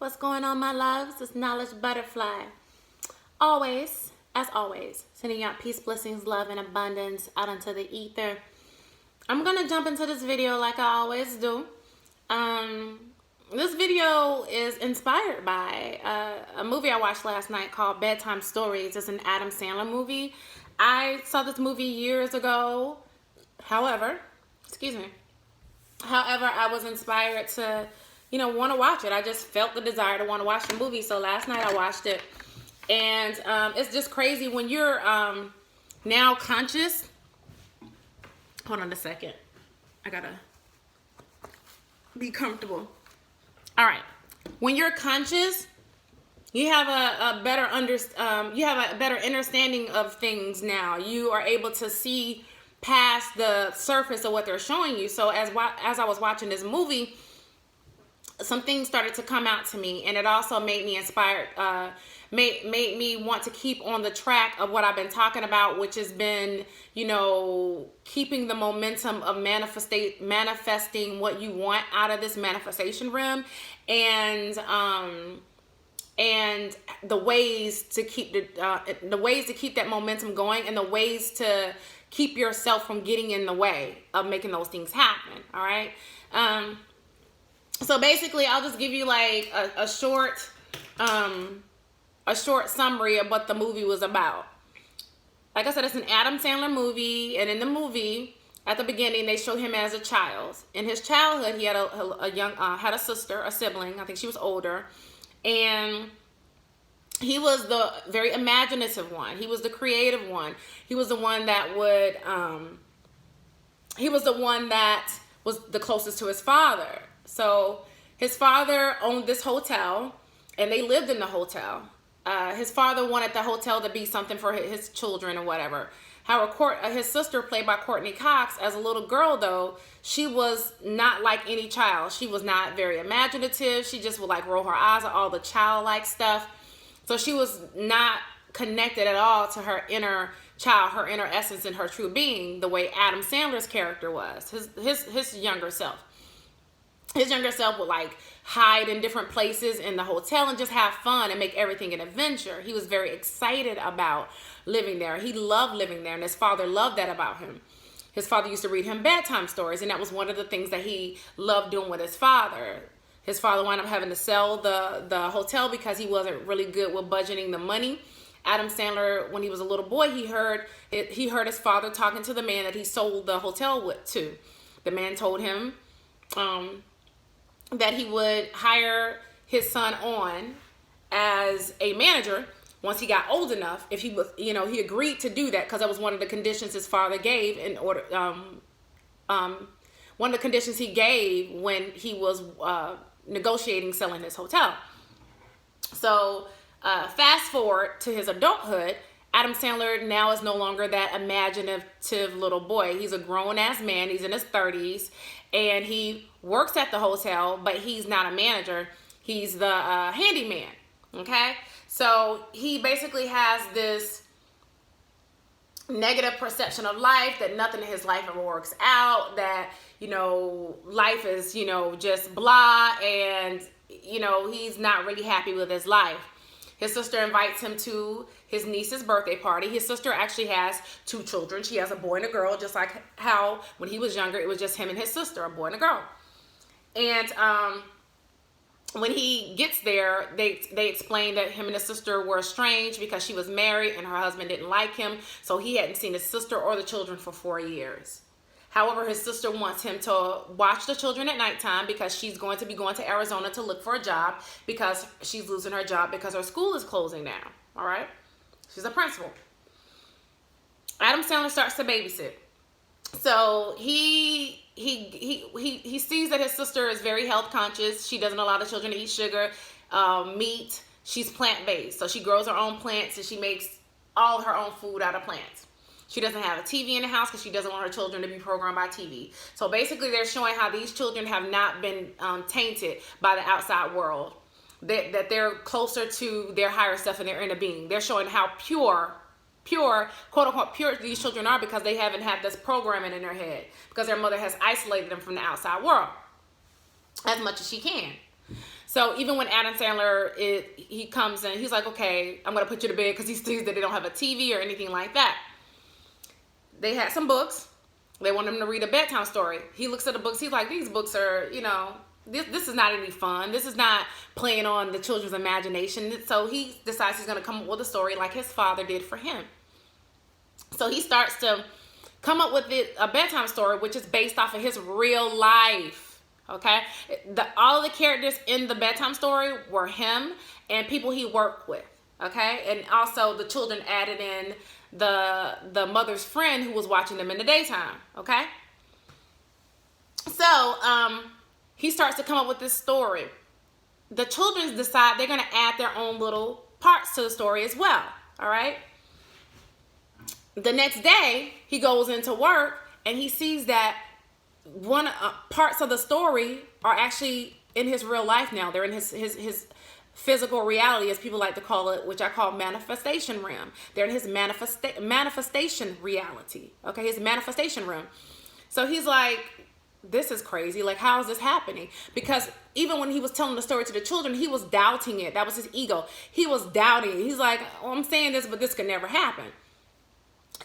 What's going on, my loves? It's Knowledge Butterfly. Always, as always, sending out peace, blessings, love, and abundance out into the ether. I'm going to jump into this video like I always do. This video is inspired by a movie I watched last night called Bedtime Stories. It's an Adam Sandler movie. I saw this movie years ago. However, I was inspired to want to watch it. I just felt the desire to want to watch the movie. So last night I watched it. And it's just crazy when you're now conscious. Hold on a second. I gotta be comfortable. All right. When you're conscious, you have a better understanding of things now. You are able to see past the surface of what they're showing you. So as I was watching this movie, some things started to come out to me, and it also made me inspired, made me want to keep on the track of what I've been talking about, which has been, keeping the momentum of manifesting what you want out of this manifestation realm, and the ways to keep that momentum going, and the ways to keep yourself from getting in the way of making those things happen. All right. So basically, I'll just give you like a short summary of what the movie was about. Like I said, it's an Adam Sandler movie, and in the movie, at the beginning, they show him as a child. In his childhood, he had had a sister, a sibling. I think she was older, and he was the very imaginative one. He was the creative one. He was the one that would. He was the one that was the closest to his father. So his father owned this hotel, and they lived in the hotel. His father wanted the hotel to be something for his children or whatever. However, his sister, played by Courtney Cox, as a little girl, though, she was not like any child. She was not very imaginative. She just would like roll her eyes at all the childlike stuff. So she was not connected at all to her inner child, her inner essence, and her true being, the way Adam Sandler's character was, his younger self. His younger self would like hide in different places in the hotel and just have fun and make everything an adventure. He was very excited about living there. He loved living there, and his father loved that about him. His father used to read him bedtime stories, and that was one of the things that he loved doing with his father. His father wound up having to sell the hotel because he wasn't really good with budgeting the money. Adam Sandler, when he was a little boy, he heard his father talking to the man that he sold the hotel to. The man told him that he would hire his son on as a manager once he got old enough. If he was, he agreed to do that because that was one of the conditions his father gave in order. One of the conditions he gave when he was negotiating selling his hotel. So fast forward to his adulthood, Adam Sandler now is no longer that imaginative little boy. He's a grown-ass man. He's in his 30s, and he works at the hotel, but he's not a manager. He's the handyman, okay? So he basically has this negative perception of life, that nothing in his life ever works out, that, life is, just blah, and, he's not really happy with his life. His sister invites him to his niece's birthday party. His sister actually has 2 children. She has a boy and a girl, just like how when he was younger, it was just him and his sister, a boy and a girl. And when he gets there, they explain that him and his sister were estranged because she was married and her husband didn't like him. So he hadn't seen his sister or the children for 4 years. However, his sister wants him to watch the children at nighttime because she's going to be going to Arizona to look for a job because she's losing her job because her school is closing down. All right. She's a principal. Adam Sandler starts to babysit. So he sees that his sister is very health conscious. She doesn't allow the children to eat sugar, meat. She's plant-based. So she grows her own plants, and she makes all her own food out of plants. She doesn't have a TV in the house because she doesn't want her children to be programmed by TV. So basically, they're showing how these children have not been tainted by the outside world. That they're closer to their higher self and their inner being. They're showing how pure, quote unquote, pure these children are because they haven't had this programming in their head. Because their mother has isolated them from the outside world as much as she can. So even when Adam Sandler he comes in, he's like, okay, I'm gonna put you to bed, because he sees that they don't have a TV or anything like that. They had some books. They want him to read a bedtime story. He looks at the books. He's like, these books are, this is not any fun. This is not playing on the children's imagination. So he decides he's going to come up with a story like his father did for him. So he starts to come up with a bedtime story, which is based off of his real life. Okay? All of the characters in the bedtime story were him and people he worked with. Okay? And also the children added in the mother's friend who was watching them in the daytime. Okay? So, he starts to come up with this story. The children decide they're going to add their own little parts to the story as well. All right? The next day, he goes into work and he sees that parts of the story are actually in his real life now. They're in his physical reality, as people like to call it, which I call manifestation realm. They're in his manifestation reality. Okay, his manifestation realm. So he's like, this is crazy. Like, how is this happening? Because even when he was telling the story to the children, he was doubting it. That was his ego. He was doubting it. He's like, oh, I'm saying this, but this could never happen.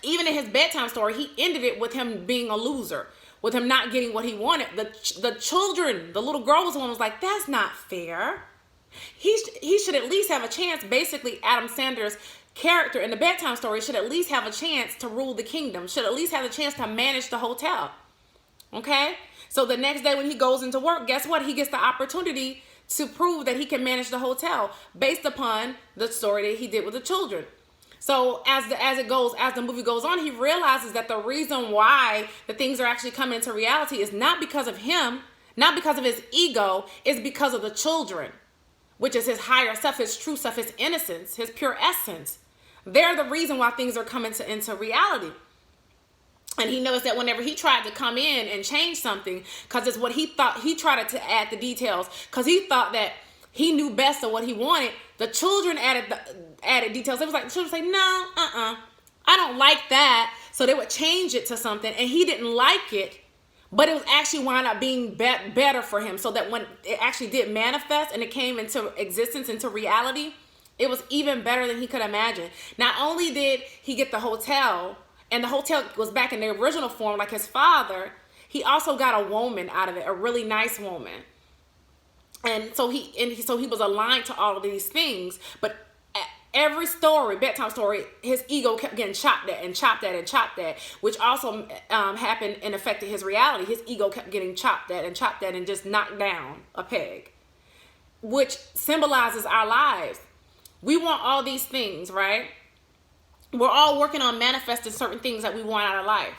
Even in his bedtime story, he ended it with him being a loser, with him not getting what he wanted. The children, the little girl was the one who was like, that's not fair. He should at least have a chance. Basically, Adam Sandler's character in the bedtime story should at least have a chance to rule the kingdom, should at least have a chance to manage the hotel. Okay? So the next day when he goes into work, guess what? He gets the opportunity to prove that he can manage the hotel based upon the story that he did with the children. So as the movie goes on, he realizes that the reason why the things are actually coming into reality is not because of him, not because of his ego, it's because of the children, which is his higher self, his true self, his innocence, his pure essence. They're the reason why things are coming into reality. And he knows that whenever he tried to come in and change something, because it's what he thought, he tried to add the details, because he thought that he knew best of what he wanted. The children added details. It was like the children say, no, I don't like that. So they would change it to something, and he didn't like it, but it was actually wound up being better for him, so that when it actually did manifest and it came into existence, into reality, it was even better than he could imagine. Not only did he get the hotel, and the hotel was back in the original form like his father, he also got a woman out of it, a really nice woman. And so he was aligned to all of these things. But every story, bedtime story, his ego kept getting chopped at and chopped at and chopped at, which also happened and affected his reality. His ego kept getting chopped at and just knocked down a peg, which symbolizes our lives. We want all these things, right? We're all working on manifesting certain things that we want out of life.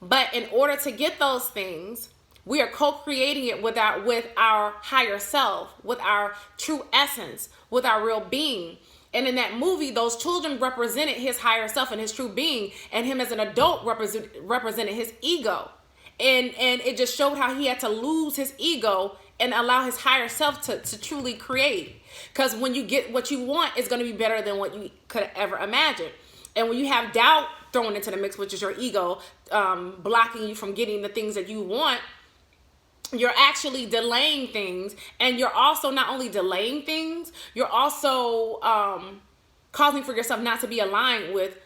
But in order to get those things, we are co-creating it with our higher self, with our true essence, with our real being. And in that movie, those children represented his higher self and his true being, and him as an adult represented his ego. And it just showed how he had to lose his ego and allow his higher self to truly create. Because when you get what you want, it's going to be better than what you could ever imagine. And when you have doubt thrown into the mix, which is your ego blocking you from getting the things that you want, you're actually delaying things. And you're also not only delaying things, you're also causing for yourself not to be aligned with,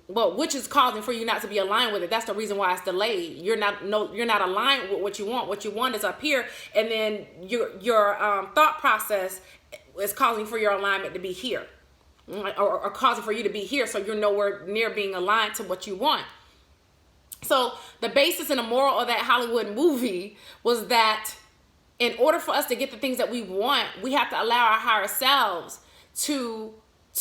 well, which is causing for you not to be aligned with it. That's the reason why it's delayed. You're not aligned with what you want. What you want is up here, and then your thought process is causing for your alignment to be here, or causing for you to be here. So you're nowhere near being aligned to what you want. So the basis and the moral of that Hollywood movie was that in order for us to get the things that we want, we have to allow our higher selves to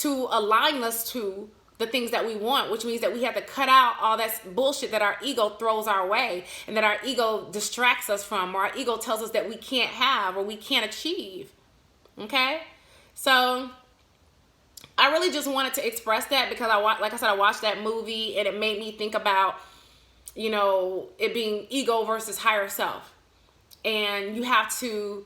align us to the things that we want, which means that we have to cut out all that bullshit that our ego throws our way and that our ego distracts us from, or our ego tells us that we can't have or we can't achieve. Okay? So I really just wanted to express that because I watched that movie and it made me think about, it being ego versus higher self. And you have to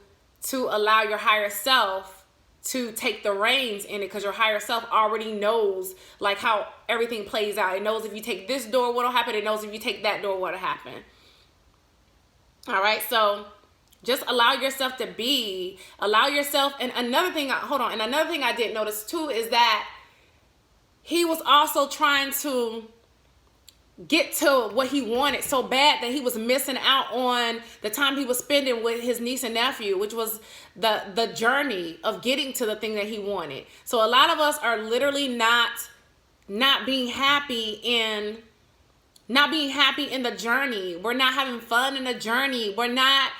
allow your higher self to take the reins in it, because your higher self already knows like how everything plays out. It knows if you take this door, what'll happen. It knows if you take that door, what'll happen. All right. So Just allow yourself to be. Allow yourself. And another thing, hold on. And another thing I did notice too is that he was also trying to get to what he wanted so bad that he was missing out on the time he was spending with his niece and nephew, which was the journey of getting to the thing that he wanted. So a lot of us are literally not being happy in the journey. We're not having fun in the journey. We're not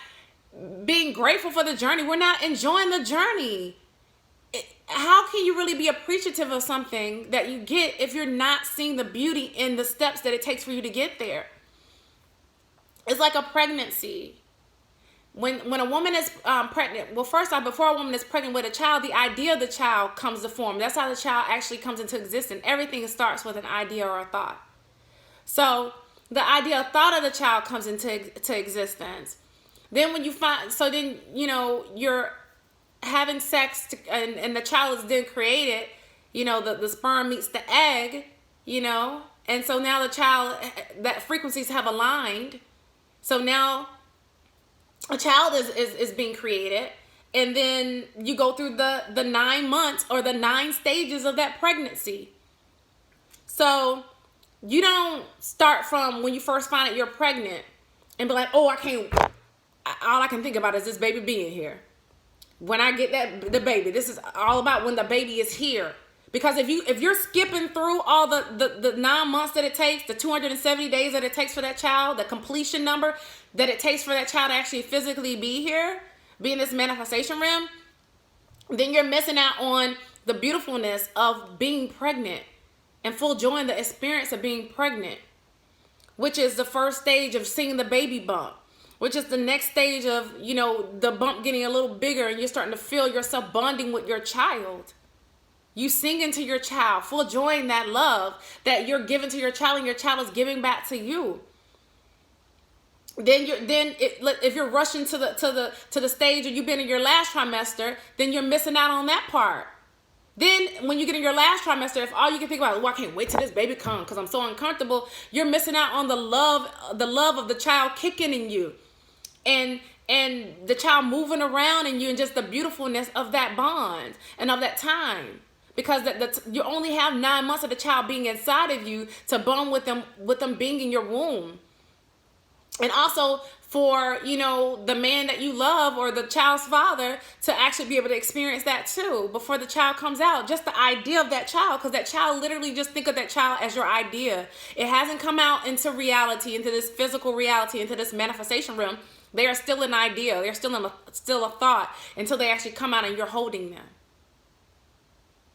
being grateful for the journey. We're not enjoying the journey. How can you really be appreciative of something that you get if you're not seeing the beauty in the steps that it takes for you to get there? It's like a pregnancy. When a woman is pregnant, well, first off, before a woman is pregnant with a child, the idea of the child comes to form. That's how the child actually comes into existence. Everything starts with an idea or a thought. So the idea or thought of the child comes into existence. Then when you find, so then, you're having sex and the child is then created, the sperm meets the egg, and so now the child, that frequencies have aligned. So now a child is being created, and then you go through the 9 months or the 9 stages of that pregnancy. So you don't start from when you first find out you're pregnant and be like, oh, all I can think about is this baby being here. When I get the baby, this is all about when the baby is here. Because if you're skipping through all the 9 months that it takes, the 270 days that it takes for that child, the completion number that it takes for that child to actually physically be here, be in this manifestation realm, then you're missing out on the beautifulness of being pregnant and Fuljoying the experience of being pregnant, which is the first stage of seeing the baby bump, which is the next stage of, the bump getting a little bigger and you're starting to feel yourself bonding with your child. You sing into your child, Fuljoying that love that you're giving to your child and your child is giving back to you. If you're rushing to the stage or you've been in your last trimester, then you're missing out on that part. Then when you get in your last trimester, if all you can think about is, I can't wait till this baby comes because I'm so uncomfortable, you're missing out on the love of the child kicking in you. And the child moving around in you and just the beautifulness of that bond and of that time. Because you only have 9 months of the child being inside of you to bond with them being in your womb. And also for, the man that you love or the child's father to actually be able to experience that too before the child comes out. Just the idea of that child, because that child, literally just think of that child as your idea. It hasn't come out into reality, into this physical reality, into this manifestation realm. They are still an idea. They're still a thought until they actually come out and you're holding them.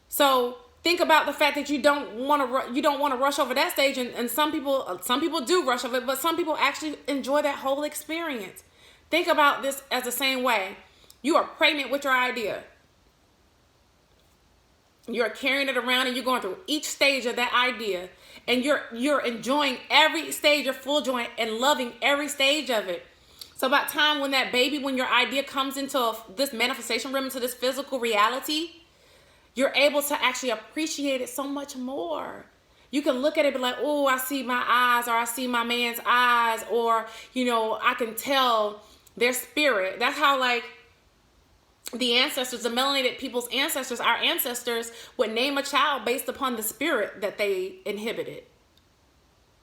So think about the fact that you don't want to rush over that stage, and some people do rush over it, but some people actually enjoy that whole experience. Think about this as the same way. You are pregnant with your idea. You're carrying it around and you're going through each stage of that idea, and you're enjoying every stage. You're Fuljoying and loving every stage of it. So about time when your idea comes into this manifestation realm, into this physical reality, you're able to actually appreciate it so much more. You can look at it and be like, oh, I see my eyes, or I see my man's eyes, or, I can tell their spirit. That's how, the ancestors, the melanated people's ancestors, our ancestors would name a child based upon the spirit that they inhibited.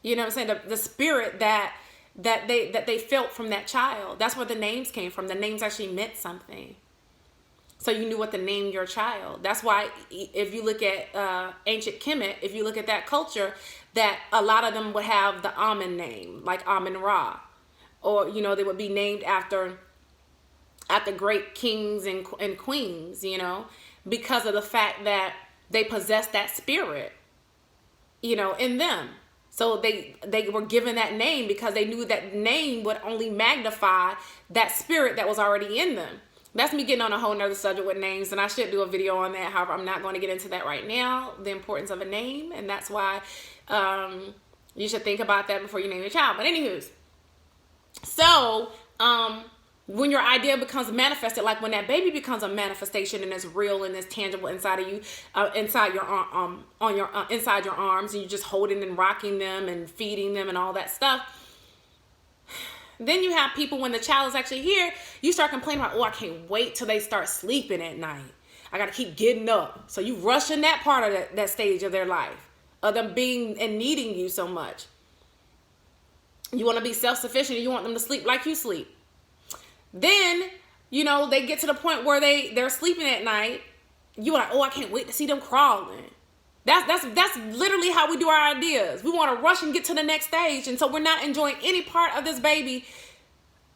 You know what I'm saying? The spirit that they felt from that child. That's where the names came from. The names actually meant something. So you knew what to name your child. That's why if you look at ancient Kemet, if you look at that culture, that a lot of them would have the Amun name, like Amun-Ra. Or, they would be named after great kings and queens, because of the fact that they possessed that spirit, in them. So they were given that name because they knew that name would only magnify that spirit that was already in them. That's me getting on a whole nother subject with names, and I should do a video on that. However, I'm not going to get into that right now, the importance of a name, and that's why you should think about that before you name your child. But anywho's, so when your idea becomes manifested, like when that baby becomes a manifestation and it's real and it's tangible inside of you, inside your inside your arms, and you're just holding and rocking them and feeding them and all that stuff, Then you have people, when the child is actually here, you start complaining about, oh, I can't wait till they start sleeping at night. I got to keep getting up. So you rushing that part of that stage of their life, of them being and needing you so much. You want to be self-sufficient. You want them to sleep like you sleep. Then, you know, they get to the point where they're sleeping at night. You're like, oh, I can't wait to see them crawling. That's literally how we do our ideas. We want to rush and get to the next stage. And so we're not enjoying any part of this baby,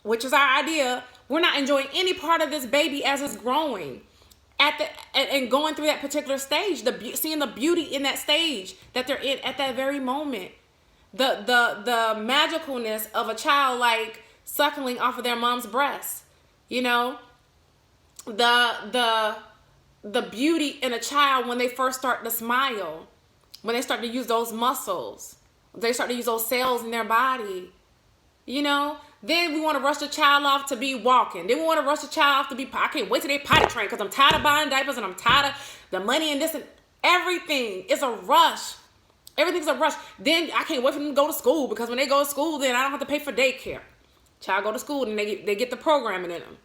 which is our idea. We're not enjoying any part of this baby as it's growing and going through that particular stage, seeing the beauty in that stage that they're in at that very moment. The magicalness of a child, like suckling off of their mom's breast, you know, the beauty in a child when they first start to smile, when they start to use those muscles, they start to use those cells in their body, you know. Then we want to rush the child off to be walking. Then we want to rush the child off to be, I can't wait till they potty train because I'm tired of buying diapers and I'm tired of the money and this and everything. It's a rush. Everything's a rush. Then I can't wait for them to go to school because when they go to school, then I don't have to pay for daycare. Child go to school and they get the programming in them.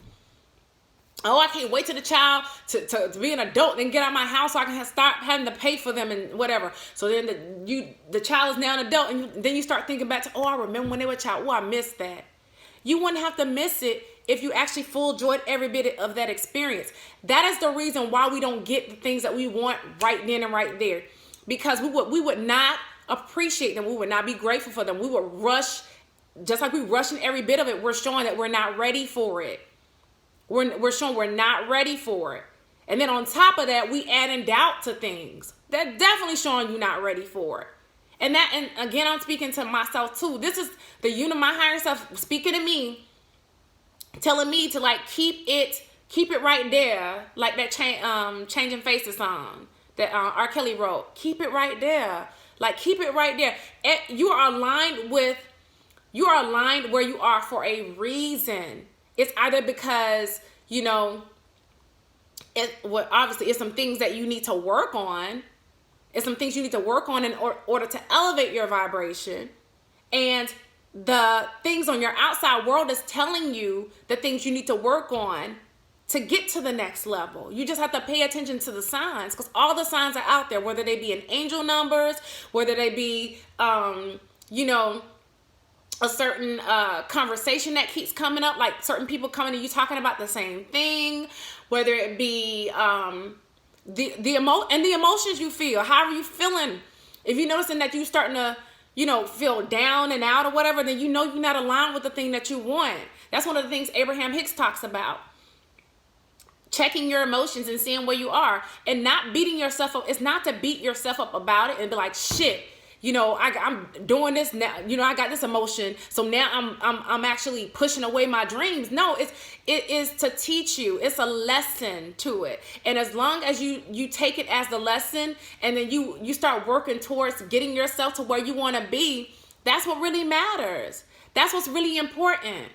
Oh, I can't wait till the child to be an adult and get out of my house so I can start having to pay for them and whatever. So then the child is now an adult, and then you start thinking back to, oh, I remember when they were a child. Oh, I missed that. You wouldn't have to miss it if you actually Fuljoyed every bit of that experience. That is the reason why we don't get the things that we want right then and right there, because we would not appreciate them. We would not be grateful for them. We would rush, just like we're rushing every bit of it. We're showing that we're not ready for it. We're showing we're not ready for it. And then on top of that, we adding doubt to things. That's definitely showing you not ready for it. And again, I'm speaking to myself too. This is my higher self speaking to me, telling me to like keep it right there, like that Changing Faces song that R. Kelly wrote. Keep it right there. Like keep it right there. You are aligned where you are for a reason. It's either because, you know, obviously it's some things that you need to work on. It's some things you need to work on in order to elevate your vibration. And the things on your outside world is telling you the things you need to work on to get to the next level. You just have to pay attention to the signs, because all the signs are out there, whether they be in angel numbers, whether they be, you know, a certain conversation that keeps coming up, like certain people coming to you talking about the same thing, whether it be the emotions you feel. How are you feeling? If you're noticing that you're starting to, you know, feel down and out or whatever, then you know you're not aligned with the thing that you want. That's one of the things Abraham Hicks talks about. Checking your emotions and seeing where you are and not beating yourself up. It's not to beat yourself up about it and be like, shit, you know, I'm doing this now. You know, I got this emotion, so now I'm actually pushing away my dreams. No, it is to teach you. It's a lesson to it, and as long as you take it as the lesson, and then you start working towards getting yourself to where you want to be, that's what really matters. That's what's really important.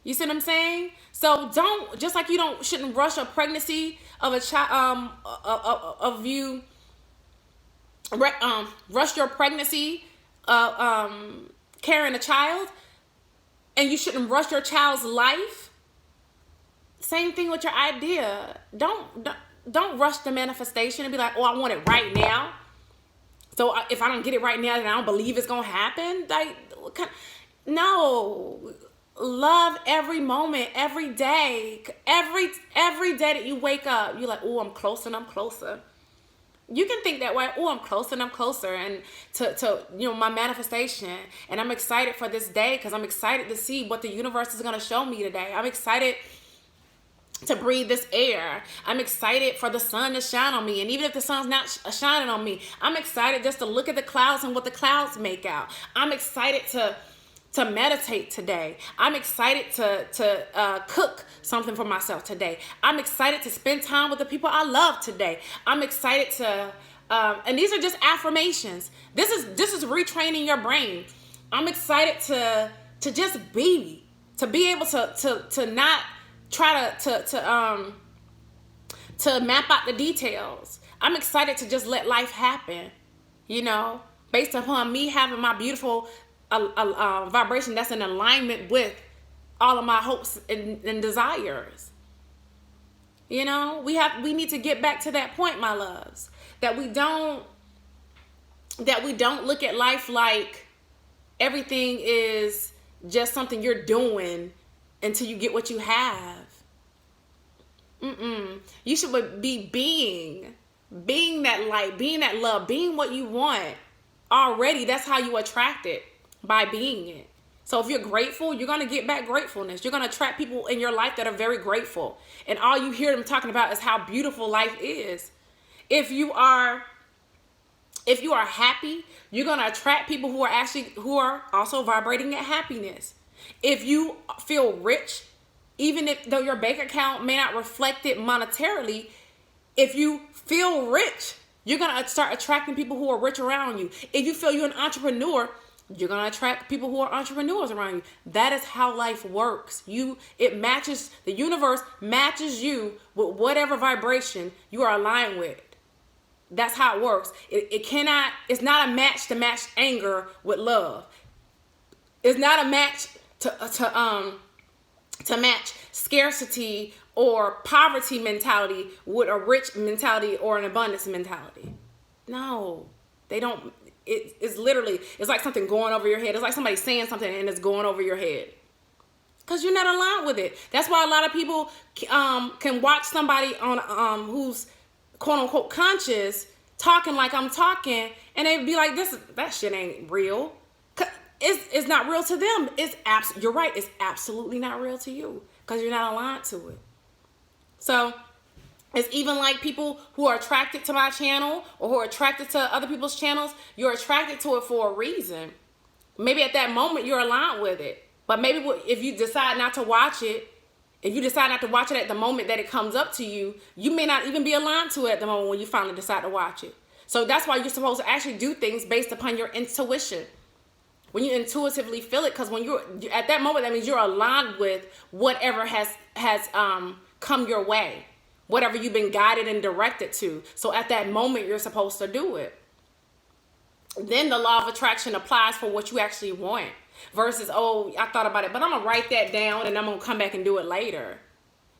You see what I'm saying? So just like you shouldn't rush a pregnancy of a child, of you. Rush your pregnancy, carrying a child, and you shouldn't rush your child's life. Same thing with your idea. Don't rush the manifestation and be like, oh, I want it right now. So if I don't get it right now, then I don't believe it's gonna happen. Like, no. Love every moment, every day, every day that you wake up. You're like, oh, I'm closer and I'm closer. You can think that way. Oh, I'm closer and I'm closer, and to you know, my manifestation. And I'm excited for this day because I'm excited to see what the universe is going to show me today. I'm excited to breathe this air. I'm excited for the sun to shine on me. And even if the sun's not shining on me, I'm excited just to look at the clouds and what the clouds make out. I'm excited to meditate today. I'm excited to cook something for myself today. I'm excited to spend time with the people I love today. I'm excited to, and these are just affirmations. This is retraining your brain. I'm excited to just be, to be able to not try to map out the details. I'm excited to just let life happen, you know, based upon me having my beautiful vibration that's in alignment with all of my hopes and desires. You know, we need to get back to that point, my loves, that we don't look at life like everything is just something you're doing until you get what you have. You should be being that light, being that love, being what you want already. That's how you attract it, by being it. So if you're grateful, you're going to get back gratefulness. You're going to attract people in your life that are very grateful. And all you hear them talking about is how beautiful life is. If you are happy, you're going to attract people who are also vibrating at happiness. If you feel rich, even though your bank account may not reflect it monetarily, if you feel rich, you're going to start attracting people who are rich around you. If you feel you're an entrepreneur, you're going to attract people who are entrepreneurs around you. That is how life works. The universe matches you with whatever vibration you are aligned with. That's how it works. It's not a match to match anger with love. It's not a match to match scarcity or poverty mentality with a rich mentality or an abundance mentality. No, they don't. It's literally, it's like something going over your head. It's like somebody saying something and it's going over your head because you're not aligned with it. That's why a lot of people can watch somebody on who's quote unquote conscious talking like I'm talking, and they be like, that shit ain't real. It's not real to them. You're right. It's absolutely not real to you because you're not aligned to it. So it's even like people who are attracted to my channel or who are attracted to other people's channels. You're attracted to it for a reason. Maybe at that moment you're aligned with it. But maybe if you decide not to watch it, if you decide not to watch it at the moment that it comes up to you, you may not even be aligned to it at the moment when you finally decide to watch it. So that's why you're supposed to actually do things based upon your intuition. When you intuitively feel it, because when you're at that moment, that means you're aligned with whatever has come your way, whatever you've been guided and directed to. So at that moment, you're supposed to do it. Then the law of attraction applies for what you actually want versus, oh, I thought about it, but I'm gonna write that down and I'm gonna come back and do it later.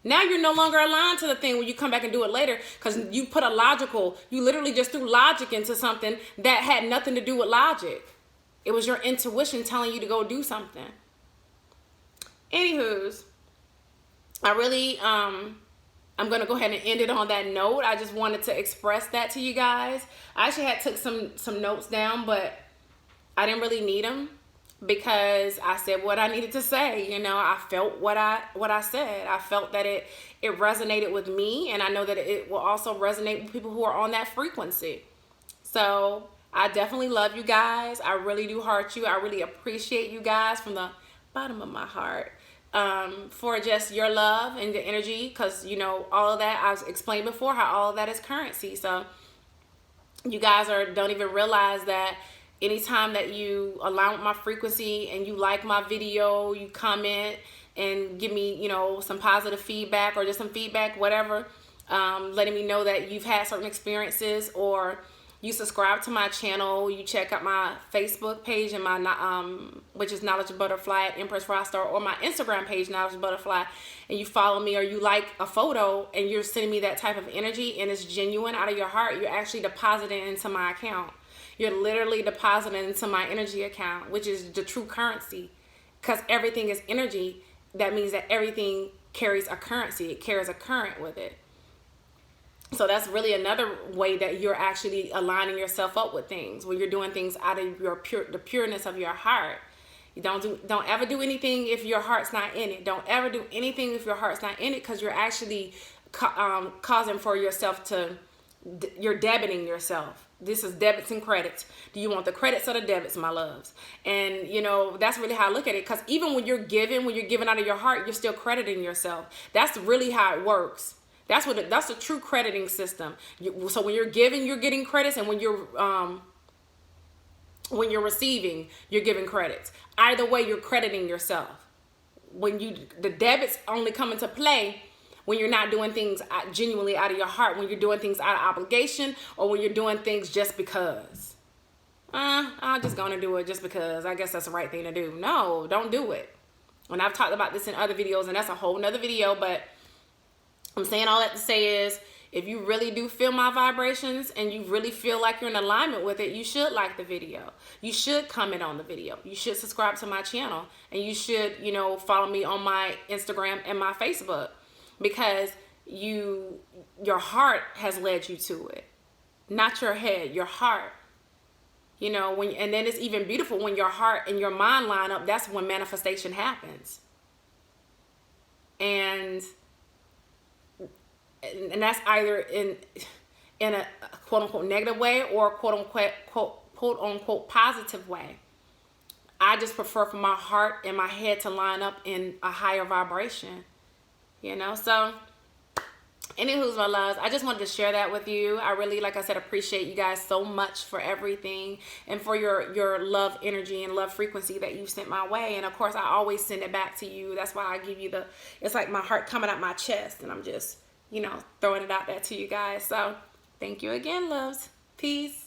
Now you're no longer aligned to the thing when you come back and do it later because you literally just threw logic into something that had nothing to do with logic. It was your intuition telling you to go do something. Anywho's, I'm going to go ahead and end it on that note. I just wanted to express that to you guys. I actually took some notes down, but I didn't really need them because I said what I needed to say. You know, I felt what I said. I felt that it resonated with me, and I know that it will also resonate with people who are on that frequency. So I definitely love you guys. I really do heart you. I really appreciate you guys from the bottom of my heart for just your love and the energy, because, you know, all of that, I've explained before how all of that is currency. So you guys don't even realize that anytime that you align with my frequency and you like my video, you comment and give me, you know, some positive feedback or just some feedback, whatever, letting me know that you've had certain experiences, or you subscribe to my channel, you check out my Facebook page and my which is Knowledge Butterfly at Empress Frostar, or my Instagram page, Knowledge Butterfly, and you follow me or you like a photo and you're sending me that type of energy and it's genuine out of your heart, you're actually depositing into my account. You're literally depositing into my energy account, which is the true currency, because everything is energy. That means that everything carries a currency. It carries a current with it. So that's really another way that you're actually aligning yourself up with things, when you're doing things out of the pureness of your heart. You don't ever do anything if your heart's not in it. Don't ever do anything if your heart's not in it, because you're actually causing for yourself you're debiting yourself. This is debits and credits. Do you want the credits or the debits, my loves? And, you know, that's really how I look at it, because even when you're giving out of your heart, you're still crediting yourself. That's really how it works. That's a true crediting system. So when you're giving, you're getting credits, and when you're receiving, you're giving credits. Either way, you're crediting yourself. The debits only come into play when you're not doing things genuinely out of your heart, when you're doing things out of obligation, or when you're doing things just because. I'm just gonna do it just because I guess that's the right thing to do. No, don't do it. And I've talked about this in other videos, and that's a whole nother video, but I'm saying all that to say is, if you really do feel my vibrations and you really feel like you're in alignment with it, you should like the video. You should comment on the video. You should subscribe to my channel. And you should, you know, follow me on my Instagram and my Facebook, because your heart has led you to it. Not your head, your heart. You know, and then it's even beautiful when your heart and your mind line up. That's when manifestation happens. And that's either in a quote unquote negative way or quote unquote positive way. I just prefer for my heart and my head to line up in a higher vibration, you know. So anywho's, my loves, I just wanted to share that with you. I really, like I said, appreciate you guys so much for everything and for your love energy and love frequency that you sent my way. And of course, I always send it back to you. That's why I give you it's like my heart coming out my chest, and I'm just, you know, throwing it out there to you guys. So thank you again, loves. Peace.